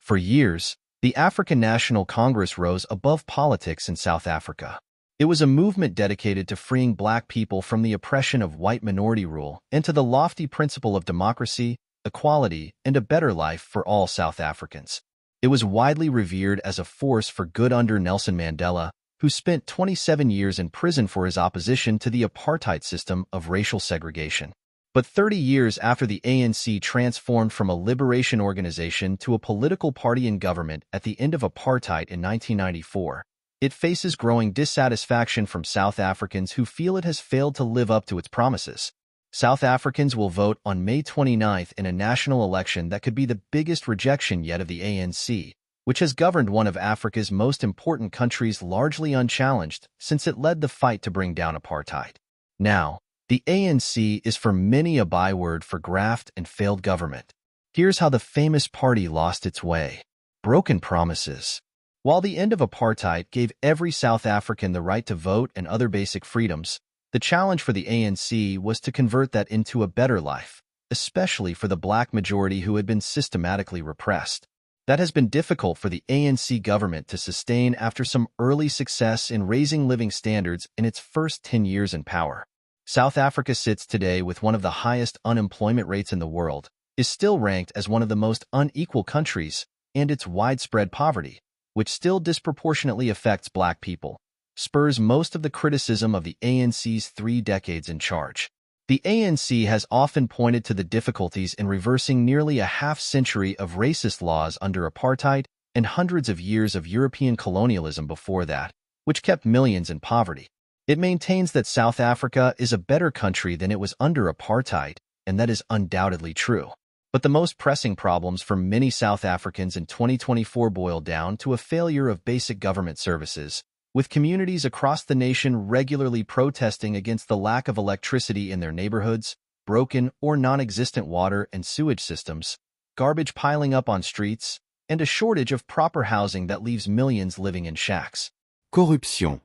For years, the African National Congress rose above politics in South Africa. It was a movement dedicated to freeing black people from the oppression of white minority rule and to the lofty principle of democracy, equality, and a better life for all South Africans. It was widely revered as a force for good under Nelson Mandela, who spent 27 years in prison for his opposition to the apartheid system of racial segregation. But 30 years after the ANC transformed from a liberation organization to a political party in government at the end of apartheid in 1994, it faces growing dissatisfaction from South Africans who feel it has failed to live up to its promises. South Africans will vote on May 29 in a national election that could be the biggest rejection yet of the ANC, which has governed one of Africa's most important countries largely unchallenged since it led the fight to bring down apartheid. Now, the ANC is for many a byword for graft and failed government. Here's how the famous party lost its way. Broken promises. While the end of apartheid gave every South African the right to vote and other basic freedoms, the challenge for the ANC was to convert that into a better life, especially for the black majority who had been systematically repressed. That has been difficult for the ANC government to sustain after some early success in raising living standards in its first 10 years in power. South Africa sits today with one of the highest unemployment rates in the world, is still ranked as one of the most unequal countries, and its widespread poverty, which still disproportionately affects black people, spurs most of the criticism of the ANC's 3 decades in charge. The ANC has often pointed to the difficulties in reversing nearly a half-century of racist laws under apartheid and hundreds of years of European colonialism before that, which kept millions in poverty. It maintains that South Africa is a better country than it was under apartheid, and that is undoubtedly true. But the most pressing problems for many South Africans in 2024 boil down to a failure of basic government services, with communities across the nation regularly protesting against the lack of electricity in their neighborhoods, broken or non-existent water and sewage systems, garbage piling up on streets, and a shortage of proper housing that leaves millions living in shacks. Corruption.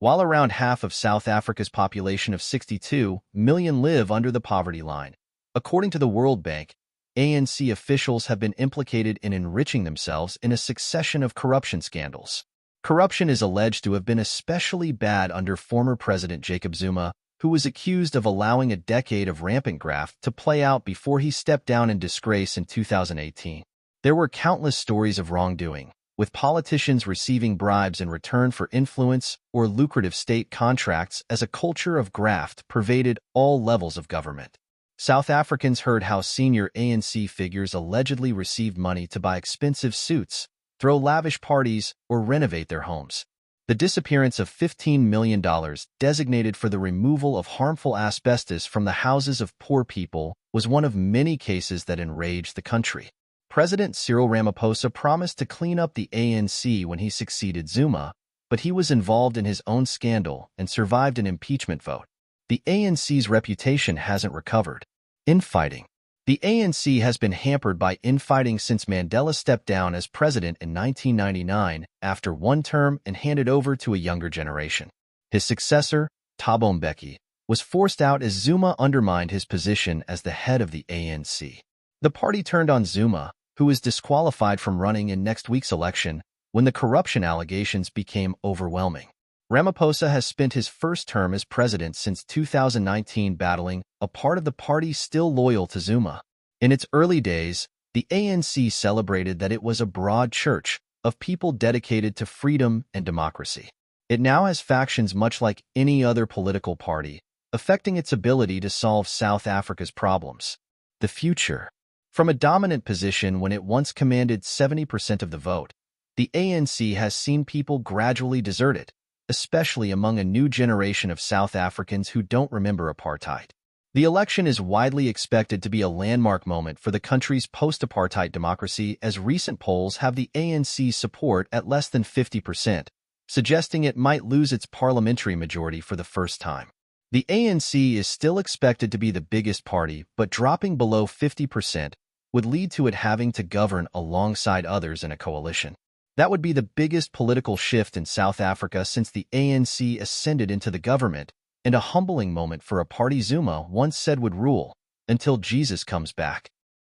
While around half of South Africa's population of 62 million live under the poverty line, according to the World Bank, ANC officials have been implicated in enriching themselves in a succession of corruption scandals. Corruption is alleged to have been especially bad under former President Jacob Zuma, who was accused of allowing a decade of rampant graft to play out before he stepped down in disgrace in 2018. There were countless stories of wrongdoing, with politicians receiving bribes in return for influence or lucrative state contracts as a culture of graft pervaded all levels of government. South Africans heard how senior ANC figures allegedly received money to buy expensive suits, throw lavish parties, or renovate their homes. The disappearance of $15 million designated for the removal of harmful asbestos from the houses of poor people was one of many cases that enraged the country. President Cyril Ramaphosa promised to clean up the ANC when he succeeded Zuma, but he was involved in his own scandal and survived an impeachment vote. The ANC's reputation hasn't recovered. Infighting. The ANC has been hampered by infighting since Mandela stepped down as president in 1999 after one term and handed over to a younger generation. His successor, Thabo Mbeki, was forced out as Zuma undermined his position as the head of the ANC. The party turned on Zuma, who was disqualified from running in next week's election when the corruption allegations became overwhelming. Ramaphosa has spent his first term as president since 2019 battling a part of the party still loyal to Zuma. In its early days, the ANC celebrated that it was a broad church of people dedicated to freedom and democracy. It now has factions much like any other political party, affecting its ability to solve South Africa's problems. The future. From a dominant position when it once commanded 70% of the vote, the ANC has seen people gradually desert it, especially among a new generation of South Africans who don't remember apartheid. The election is widely expected to be a landmark moment for the country's post-apartheid democracy, as recent polls have the ANC's support at less than 50%, suggesting it might lose its parliamentary majority for the first time. The ANC is still expected to be the biggest party, but dropping below 50% would lead to it having to govern alongside others in a coalition. That would be the biggest political shift in South Africa since the ANC ascended into the government, and a humbling moment for a party Zuma once said would rule until Jesus comes back.